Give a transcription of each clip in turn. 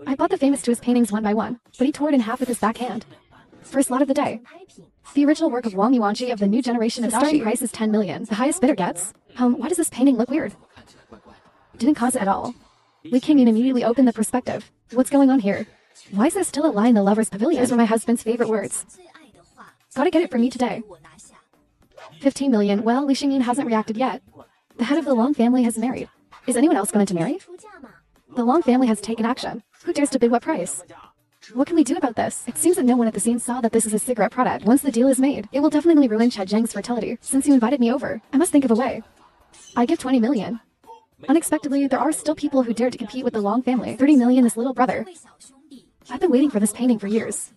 I bought the famous to his paintings one by one, but he tore it in half with his backhand. First lot of the day. The original work of Wang Yuanqi of the new generation of starting price is 10 million. The highest bidder gets. Why does this painting look weird? Didn't cause it at all. Li Qingyun immediately opened the perspective. What's going on here? Why is there still a lie in the lover's pavilion? Those were my husband's favorite words. Gotta get it for me today. 15 million. Well, Li Qingyun hasn't reacted yet. The head of the Long family has married. Is anyone else going to marry? The Long family has taken action. Who dares to bid what price? What can we do about this? It seems that no one at the scene saw that this is a cigarette product. Once the deal is made, it will definitely ruin Che Zheng's fertility. Since you invited me over, I must think of a way. I give 20 million. Unexpectedly, there are still people who dare to compete with the Long family. 30 million, this little brother. I've been waiting for this painting for years.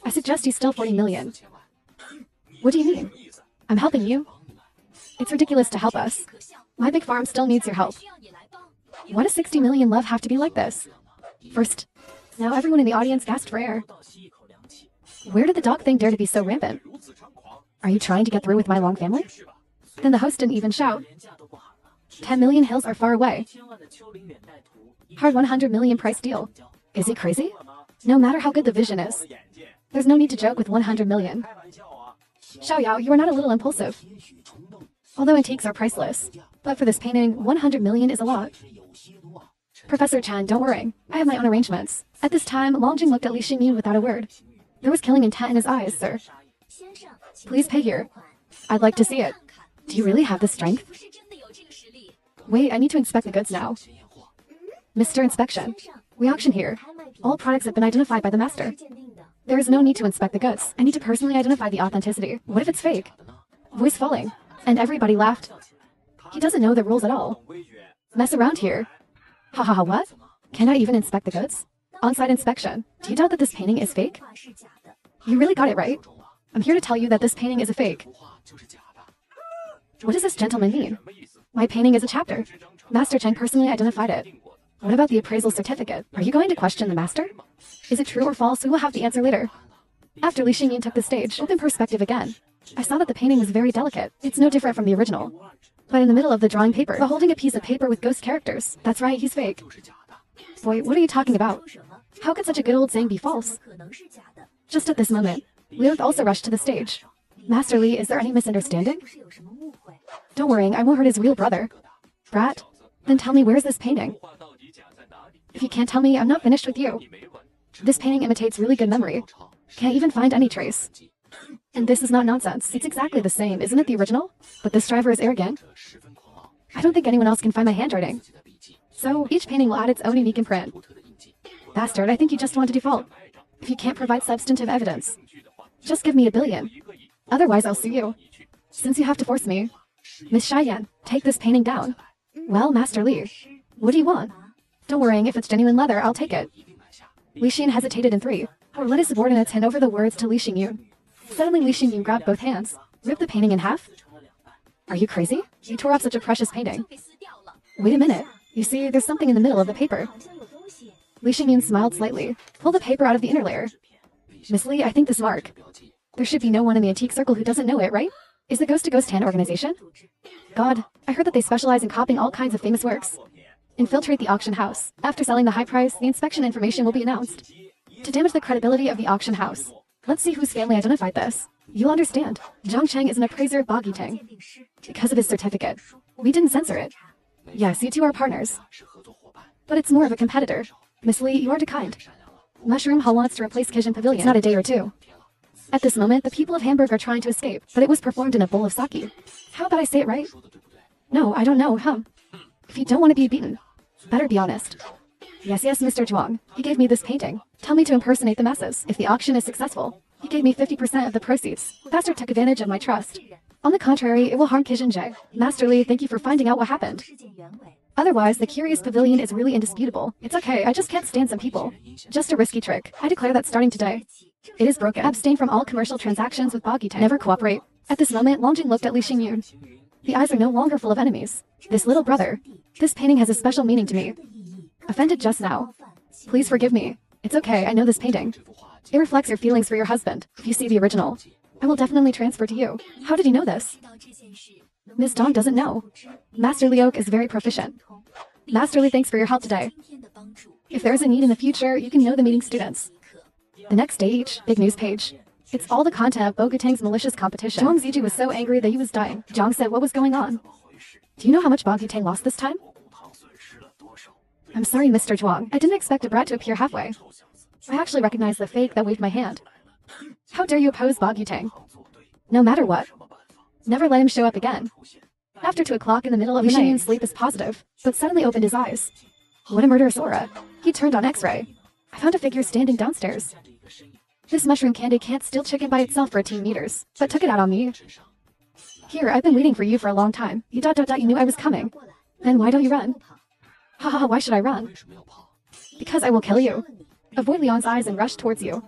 I suggest you still 40 million. What do you mean? I'm helping you. It's ridiculous to help us. My big farm still needs your help. Why does 60 million love have to be like this? First, now everyone in the audience gasped for air. Where did the dog thing dare to be so rampant? Are you trying to get through with my Long family? Then the host didn't even shout. 10 million hills are far away. Hard 100 million price deal. Is he crazy? No matter how good the vision is, there's no need to joke with 100 million. Xiaoyao, you are not a little impulsive. Although antiques are priceless, but for this painting, 100 million is a lot. Professor Chan, don't worry. I have my own arrangements. At this time, Longjing looked at Li Xingyun without a word. There was killing intent in his eyes, sir. Please pay here. I'd like to see it. Do you really have the strength? Wait, I need to inspect the goods now. Mr. Inspection. We auction here. All products have been identified by the master. There is no need to inspect the goods. I need to personally identify the authenticity. What if it's fake? Voice falling. And everybody laughed. He doesn't know the rules at all. Mess around here. Ha ha ha, what? Can I even inspect the goods? On-site inspection. Do you doubt that this painting is fake? You really got it right. I'm here to tell you that this painting is a fake. What does this gentleman mean? My painting is a chapter. Master Cheng personally identified it. What about the appraisal certificate? Are you going to question the master? Is it true or false? We will have the answer later. After Li Xingyun took the stage, open perspective again. I saw that the painting was very delicate. It's no different from the original. But in the middle of the drawing paper, but holding a piece of paper with ghost characters. That's right, he's fake. Boy, what are you talking about? How could such a good old saying be false? Just at this moment, Liu also rushed to the stage. Master Li, is there any misunderstanding? Don't worry, I won't hurt his real brother. Brat, then tell me, where's this painting? If you can't tell me, I'm not finished with you. This painting imitates really good memory. Can't even find any trace. And this is not nonsense. It's exactly the same, isn't it the original? But this driver is arrogant. I don't think anyone else can find my handwriting. So, each painting will add its own unique imprint. Bastard, I think you just want to default. If you can't provide substantive evidence, just give me $1 billion. Otherwise, I'll sue you. Since you have to force me. Miss Xiaoyan, take this painting down. Well, Master Li, what do you want? Don't worry, if it's genuine leather, I'll take it. Li Xin hesitated in 3. Or let his subordinates hand over the words to Li Xingyun. Suddenly Li Xingyun grabbed both hands, ripped the painting in half. Are you crazy? You tore up such a precious painting. Wait a minute. You see, there's something in the middle of the paper. Li Xingyun smiled slightly, pulled the paper out of the inner layer. Miss Li, I think this mark. There should be no one in the antique circle who doesn't know it, right? Is the Ghost to Ghost Hand organization? God, I heard that they specialize in copying all kinds of famous works. Infiltrate the auction house. After selling the high price, the inspection information will be announced. To damage the credibility of the auction house. Let's see whose family identified this. You'll understand. Zhang Cheng is an appraiser of Boggy Ting. Because of his certificate. We didn't censor it. Yes, you two are partners. But it's more of a competitor. Miss Li, you are too kind. Mushroom Hall wants to replace Kijin Pavilion. It's not a day or two. At this moment, the people of Hamburg are trying to escape, but it was performed in a bowl of sake. How about I say it right? No, I don't know, If you don't want to be beaten, better be honest. Yes, Mr. Zhuang. He gave me this painting. Tell me to impersonate the masses. If the auction is successful, he gave me 50% of the proceeds. Bastard took advantage of my trust. On the contrary, it will harm Kijin Jie. Master Li, thank you for finding out what happened. Otherwise, the Curious Pavilion is really indisputable. It's okay, I just can't stand some people. Just a risky trick. I declare that starting today, it is broken. Abstain from all commercial transactions with Boggy Tang. Never cooperate. At this moment, Longjing looked at Li Xingyun. The eyes are no longer full of enemies. This little brother. This painting has a special meaning to me. Offended just now. Please forgive me. It's okay, I know this painting. It reflects your feelings for your husband. If you see the original, I will definitely transfer to you. How did you know this? Ms. Dong doesn't know. Master Li Oak is very proficient. Master Li, thanks for your help today. If there's a need in the future, you can know the meeting students. The next day each, big news page. It's all the content of Bogatang's malicious competition. Zhuang Ziji was so angry that he was dying. Zhang said, what was going on? Do you know how much Bogatang lost this time? I'm sorry, Mr. Zhuang. I didn't expect a brat to appear halfway. I actually recognized the fake that waved my hand. How dare you oppose Bogatang? No matter what. Never let him show up again. After 2 o'clock in the middle of the night, sleep is positive, but suddenly opened his eyes. What a murderous aura. He turned on X-ray. I found a figure standing downstairs. This mushroom candy can't steal chicken by itself for 18 meters, but took it out on me. Here, I've been waiting for you for a long time. You knew I was coming. Then why don't you run? Haha, why should I run? Because I will kill you. Avoid Leon's eyes and rush towards you.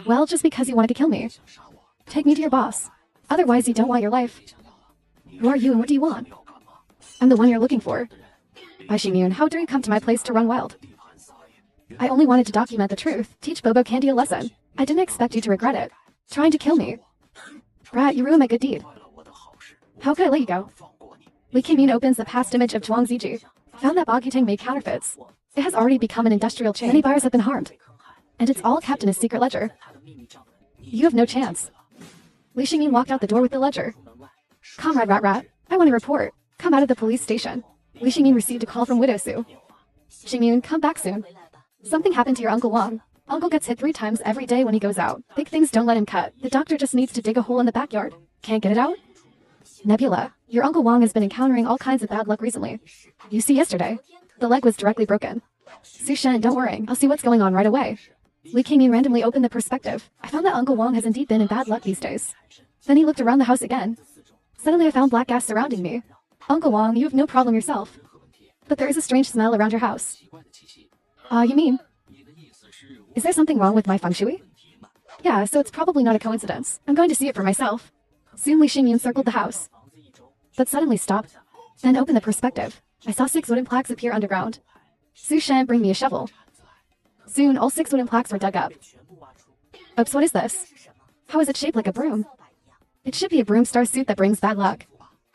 Well, just because you wanted to kill me. Take me to your boss. Otherwise, you don't want your life. Who are you and what do you want? I'm the one you're looking for. Bai Xingmyun, how dare you come to my place to run wild? I only wanted to document the truth, teach Bobo Candy a lesson. I didn't expect you to regret it. Trying to kill me. Brat, you ruined my good deed. How could I let you go? Li Qingmin opens the past image of Zhuang Ziji. Found that Bogatang made counterfeits. It has already become an industrial chain. Many buyers have been harmed. And it's all kept in a secret ledger. You have no chance. Li Xingmin walked out the door with the ledger. Comrade Rat, I want to report. Come out of the police station. Li Xingmin received a call from Widow Su. Xingmin, come back soon. Something happened to your Uncle Wang. Uncle gets hit 3 times every day when he goes out. Big things don't let him cut. The doctor just needs to dig a hole in the backyard. Can't get it out? Nebula, your Uncle Wang has been encountering all kinds of bad luck recently. You see yesterday, the leg was directly broken. Su Shen, don't worry. I'll see what's going on right away. Li Qingmin randomly opened the perspective. I found that Uncle Wang has indeed been in bad luck these days. Then he looked around the house again. Suddenly I found black gas surrounding me. Uncle Wang, you have no problem yourself. But there is a strange smell around your house. You mean? Is there something wrong with my feng shui? Yeah, so it's probably not a coincidence. I'm going to see it for myself. Soon Li Xingmyun circled the house. But suddenly stopped. Then opened the perspective. I saw 6 wooden plaques appear underground. Su Shen, bring me a shovel. Soon, all 6 wooden plaques were dug up. Oops, what is this? How is it shaped like a broom? It should be a broom star suit that brings bad luck.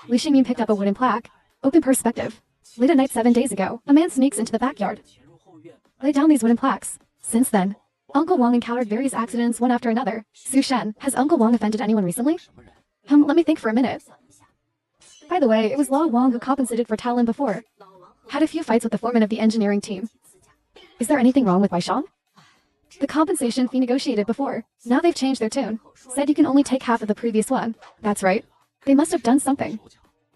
Li Xingmyun picked up a wooden plaque. Open perspective. Late at night 7 days ago, a man sneaks into the backyard. Lay down these wooden plaques. Since then, Uncle Wang encountered various accidents one after another. Su Shen, has Uncle Wang offended anyone recently? Let me think for a minute. By the way, it was Law Wang who compensated for Talon before. Had a few fights with the foreman of the engineering team. Is there anything wrong with Bai Shang? The compensation fee negotiated before. Now they've changed their tune. Said you can only take half of the previous one. That's right. They must have done something.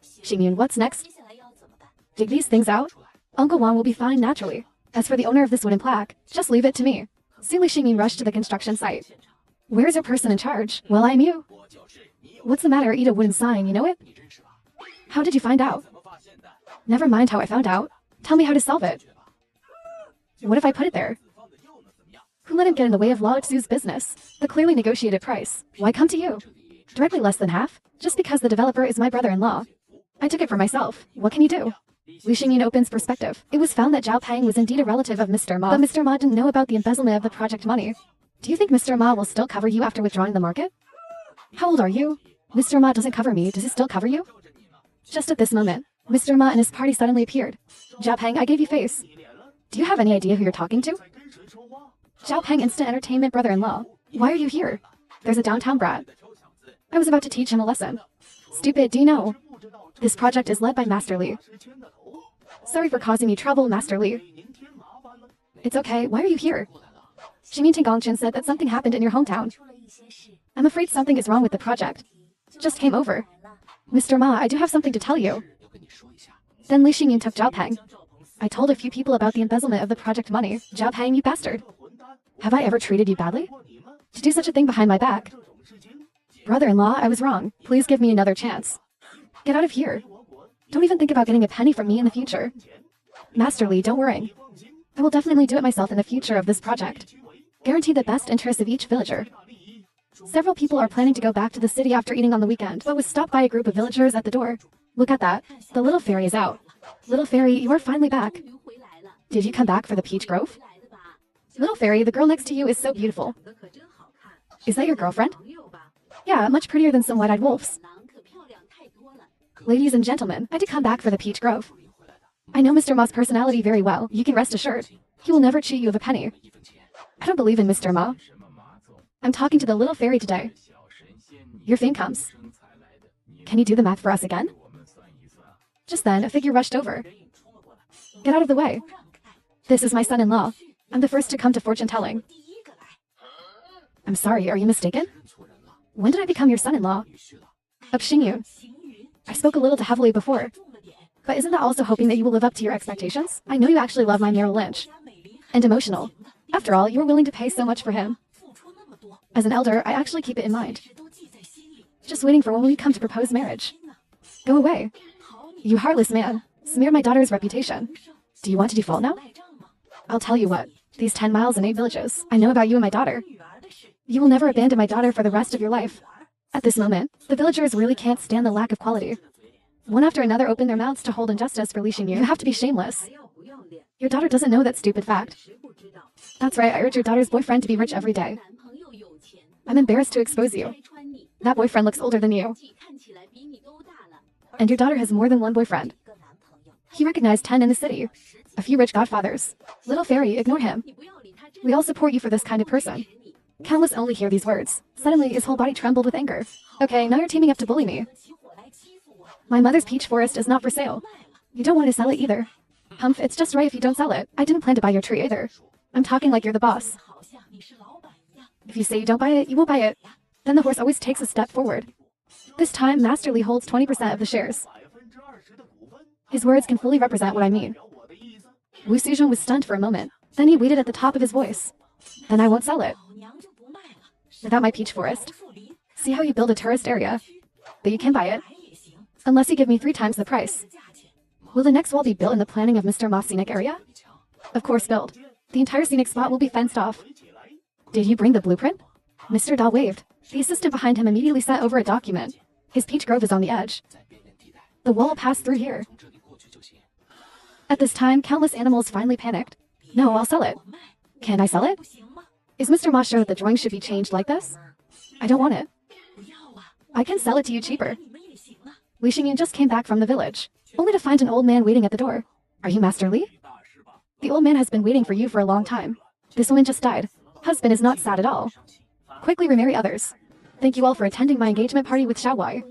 Xingmyun, what's next? Dig these things out? Uncle Wang will be fine naturally. As for the owner of this wooden plaque, just leave it to me. Soon Li Xingmyun rushed to the construction site. Where's your person in charge? Well, I'm you. What's the matter? Eat a wooden sign, you know it? How did you find out? Never mind how I found out. Tell me how to solve it. What if I put it there? Who let him get in the way of Lao Tzu's business? The clearly negotiated price. Why come to you? Directly less than half? Just because the developer is my brother-in-law. I took it for myself. What can you do? Li Xingmyun opens perspective. It was found that Zhao Peng was indeed a relative of Mr. Ma, but Mr. Ma didn't know about the embezzlement of the project money. Do you think Mr. Ma will still cover you after withdrawing the market? How old are you? Mr. Ma doesn't cover me. Does he still cover you? Just at this moment, Mr. Ma and his party suddenly appeared. Zhao Peng, I gave you face. Do you have any idea who you're talking to? Zhao Peng, instant entertainment brother-in-law. Why are you here? There's a downtown brat. I was about to teach him a lesson. Stupid, do you know? This project is led by Master Li. Sorry for causing you trouble, Master Li. It's okay, why are you here? Xingmin Tinggongchen said that something happened in your hometown. I'm afraid something is wrong with the project. Just came over. Mr. Ma, I do have something to tell you. Then Li Xingmin took Zhao Peng. I told a few people about the embezzlement of the project money. Zhao Peng, you bastard. Have I ever treated you badly? To do such a thing behind my back? Brother-in-law, I was wrong. Please give me another chance. Get out of here. Don't even think about getting a penny from me in the future. Master Li, don't worry. I will definitely do it myself in the future of this project. Guarantee the best interests of each villager. Several people are planning to go back to the city after eating on the weekend, but was stopped by a group of villagers at the door. Look at that. The little fairy is out. Little fairy, you are finally back. Did you come back for the peach grove? Little fairy, the girl next to you is so beautiful. Is that your girlfriend? Yeah, much prettier than some wide-eyed wolves. Ladies and gentlemen, I did come back for the peach grove. I know Mr. Ma's personality very well. You can rest assured. He will never cheat you of a penny. I don't believe in Mr. Ma. I'm talking to the little fairy today. Your fame comes. Can you do the math for us again? Just then, a figure rushed over. Get out of the way. This is my son-in-law. I'm the first to come to fortune-telling. I'm sorry, are you mistaken? When did I become your son-in-law? Of Xingyun. I spoke a little too heavily before. But isn't that also hoping that you will live up to your expectations? I know you actually love my Merrill Lynch. And emotional. After all, you were willing to pay so much for him. As an elder, I actually keep it in mind. Just waiting for when we come to propose marriage. Go away. You heartless man. Smear my daughter's reputation. Do you want to default now? I'll tell you what. These 10 miles and 8 villages. I know about you and my daughter. You will never abandon my daughter for the rest of your life. At this moment, the villagers really can't stand the lack of quality. One after another open their mouths to hold injustice for Li Xingyu. You have to be shameless. Your daughter doesn't know that stupid fact. That's right, I urge your daughter's boyfriend to be rich every day. I'm embarrassed to expose you. That boyfriend looks older than you. And your daughter has more than one boyfriend. He recognized 10 in the city. A few rich godfathers. Little fairy, ignore him. We all support you for this kind of person. Countless only hear these words. Suddenly, his whole body trembled with anger. Okay, now you're teaming up to bully me. My mother's peach forest is not for sale. You don't want to sell it either. Humph, it's just right if you don't sell it. I didn't plan to buy your tree either. I'm talking like you're the boss. If you say you don't buy it, you won't buy it. Then the horse always takes a step forward. This time, Master Li holds 20% of the shares. His words can fully represent what I mean. Wu Xizhong was stunned for a moment. Then he waited at the top of his voice. Then I won't sell it. Without my peach forest. See how you build a tourist area. But you can buy it. Unless you give me 3 times the price. Will the next wall be built in the planning of Mr. Ma's scenic area? Of course built. The entire scenic spot will be fenced off. Did you bring the blueprint? Mr. Da waved. The assistant behind him immediately sent over a document. His peach grove is on the edge. The wall will pass through here. At this time, countless animals finally panicked. No, I'll sell it. Can I sell it? Is Mr. Ma sure that the drawing should be changed like this? I don't want it. I can sell it to you cheaper. Li Xingyan just came back from the village, only to find an old man waiting at the door. Are you Master Li? The old man has been waiting for you for a long time. This woman just died. Husband is not sad at all. Quickly remarry others. Thank you all for attending my engagement party with Xiaowai.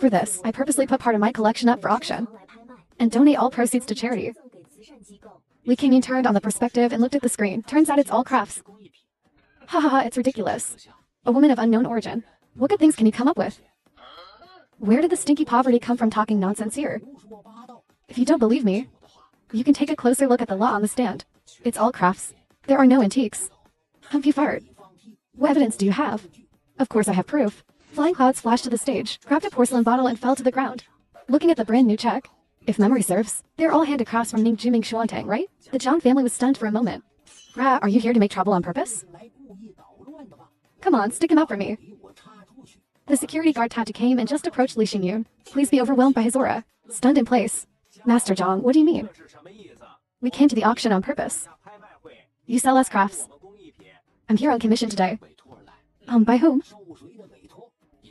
For this, I purposely put part of my collection up for auction. And donate all proceeds to charity. Li Qingyin turned on the perspective and looked at the screen. Turns out it's all crafts. Ha ha ha, it's ridiculous. A woman of unknown origin. What good things can you come up with? Where did the stinky poverty come from talking nonsense here? If you don't believe me, you can take a closer look at the lot on the stand. It's all crafts. There are no antiques. Humpy fart. What evidence do you have? Of course I have proof. Flying clouds flashed to the stage, grabbed a porcelain bottle and fell to the ground. Looking at the brand new check. If memory serves, they're all handicrafts from Ningju Xuantang, right? The Zhang family was stunned for a moment. Rat, are you here to make trouble on purpose? Come on, stick him out for me. The security guard Tatu came and just approached Li Xingyu. Please be overwhelmed by his aura. Stunned in place. Master Zhang, what do you mean? We came to the auction on purpose. You sell us crafts. I'm here on commission today. By whom?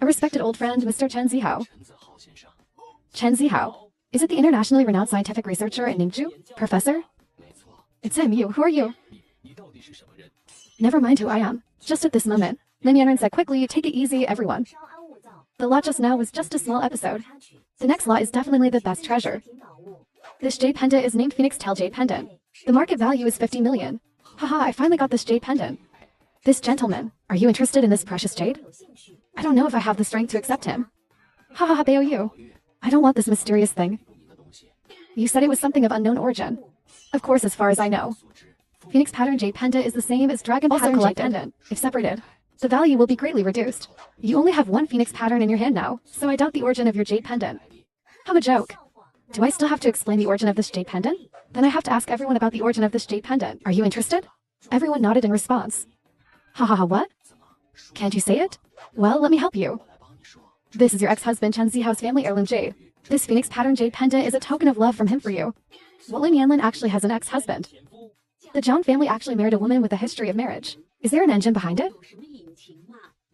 A respected old friend, Mr. Chen Zihao. Chen Zihao. Is it the internationally renowned scientific researcher in Ningju? Professor? It's him, you. Who are you? Never mind who I am. Just at this moment, Lin Yanren said quickly, take it easy, everyone. The lot just now was just a small episode. The next lot is definitely the best treasure. This jade pendant is named Phoenix Tail Jade Pendant. The market value is 50 million. Haha, I finally got this jade pendant. This gentleman, are you interested in this precious jade? I don't know if I have the strength to accept him. Haha, Baou. I don't want this mysterious thing. You said it was something of unknown origin. Of course, as far as I know. Phoenix pattern jade pendant is the same as dragon pattern jade pendant. If separated, the value will be greatly reduced. You only have one phoenix pattern in your hand now, so I doubt the origin of your jade pendant. I'm a joke. Do I still have to explain the origin of this jade pendant? Then I have to ask everyone about the origin of this jade pendant. Are you interested? Everyone nodded in response. Ha, what? Can't you say it? Well, let me help you. This is your ex-husband Chen Zihao's family heirloom jade. This phoenix pattern jade pendant is a token of love from him for you. Well, Lin Yanlin actually has an ex-husband. The Zhang family actually married a woman with a history of marriage. Is there an engine behind it?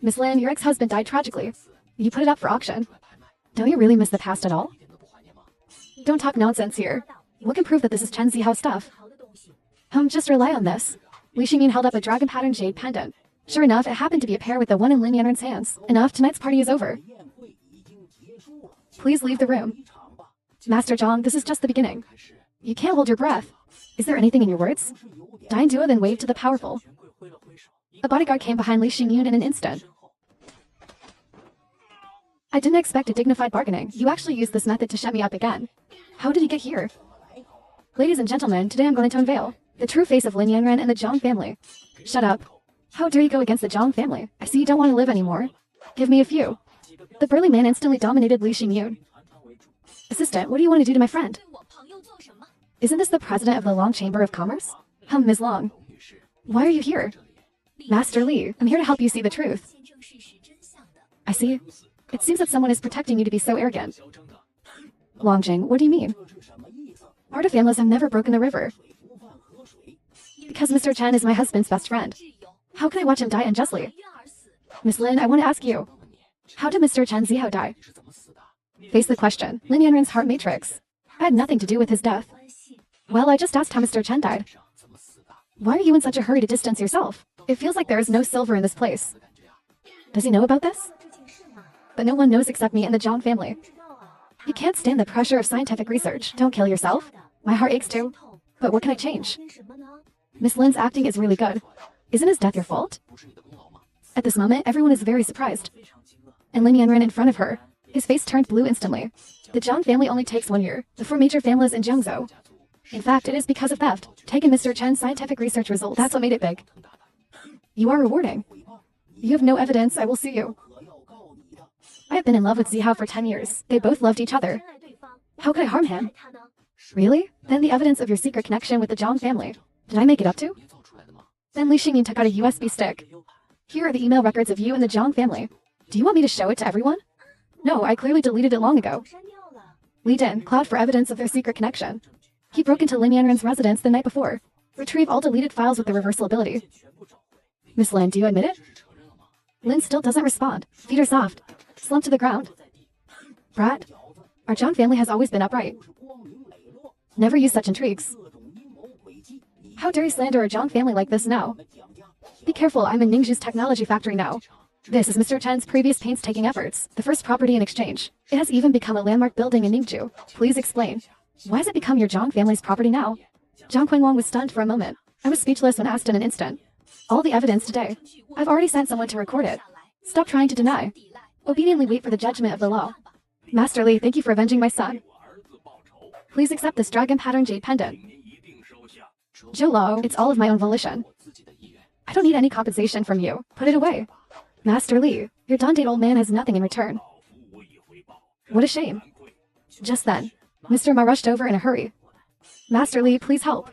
Miss Lin, your ex-husband died tragically. You put it up for auction. Don't you really miss the past at all? Don't talk nonsense here. What can prove that this is Chen Zihao's stuff? Just rely on this. Li Xingyin held up a dragon pattern jade pendant. Sure enough, it happened to be a pair with the one in Lin Yanren's hands. Enough, tonight's party is over. Please leave the room. Master Zhang, this is just the beginning. You can't hold your breath. Is there anything in your words? Dine Dua then waved to the powerful. A bodyguard came behind Li Xingyun in an instant. I didn't expect a dignified bargaining. You actually used this method to shut me up again. How did you get here? Ladies and gentlemen, today I'm going to unveil the true face of Lin Yanren and the Zhang family. Shut up. How dare you go against the Zhang family? I see you don't want to live anymore. Give me a few. The burly man instantly dominated Li Xingyun. Assistant, what do you want to do to my friend? Isn't this the president of the Long Chamber of Commerce? Ms. Long. Why are you here? Master Li, I'm here to help you see the truth. I see. It seems that someone is protecting you to be so arrogant. Longjing, what do you mean? Artifamilies have never broken the river. Because Mr. Chen is my husband's best friend. How can I watch him die unjustly? Miss Lin, I want to ask you. How did Mr. Chen Zihao die? Face the question. Lin Yanren's heart matrix. I had nothing to do with his death. Well, I just asked how Mr. Chen died. Why are you in such a hurry to distance yourself? It feels like there is no silver in this place. Does he know about this? But no one knows except me and the Zhang family. You can't stand the pressure of scientific research. Don't kill yourself. My heart aches too. But what can I change? Miss Lin's acting is really good. Isn't his death your fault? At this moment, everyone is very surprised. And Lin Yanren in front of her. His face turned blue instantly. The Zhang family only takes 1 year. The 4 major families in Jiangzhou. In fact, it is because of theft. Taking Mr. Chen's scientific research results. That's what made it big. You are rewarding. You have no evidence, I will sue you. I have been in love with Zihao for 10 years. They both loved each other. How could I harm him? Really? Then the evidence of your secret connection with the Zhang family. Did I make it up too? Then Li Xingyin took out a USB stick. Here are the email records of you and the Zhang family. Do you want me to show it to everyone? No, I clearly deleted it long ago. Li Din, cloud for evidence of their secret connection. He broke into Lin Yanren's residence the night before. Retrieve all deleted files with the reversal ability. Miss Lin, do you admit it? Lin still doesn't respond. Feet are soft. Slumped to the ground. Brat, our Zhang family has always been upright. Never used such intrigues. How dare you slander a Zhang family like this now? Be careful, I'm in Ningzhu's technology factory now. This is Mr. Chen's previous painstaking efforts, the first property in exchange. It has even become a landmark building in Ningzhu. Please explain. Why has it become your Zhang family's property now? Zhang Qinglong was stunned for a moment. I was speechless when asked in an instant. All the evidence today. I've already sent someone to record it. Stop trying to deny. Obediently wait for the judgment of the law. Master Li, thank you for avenging my son. Please accept this dragon pattern jade pendant. Zhou Lao, it's all of my own volition. I don't need any compensation from you. Put it away. Master Li, your Dante old man has nothing in return. What a shame. Just then, Mr. Ma rushed over in a hurry. Master Li, please help.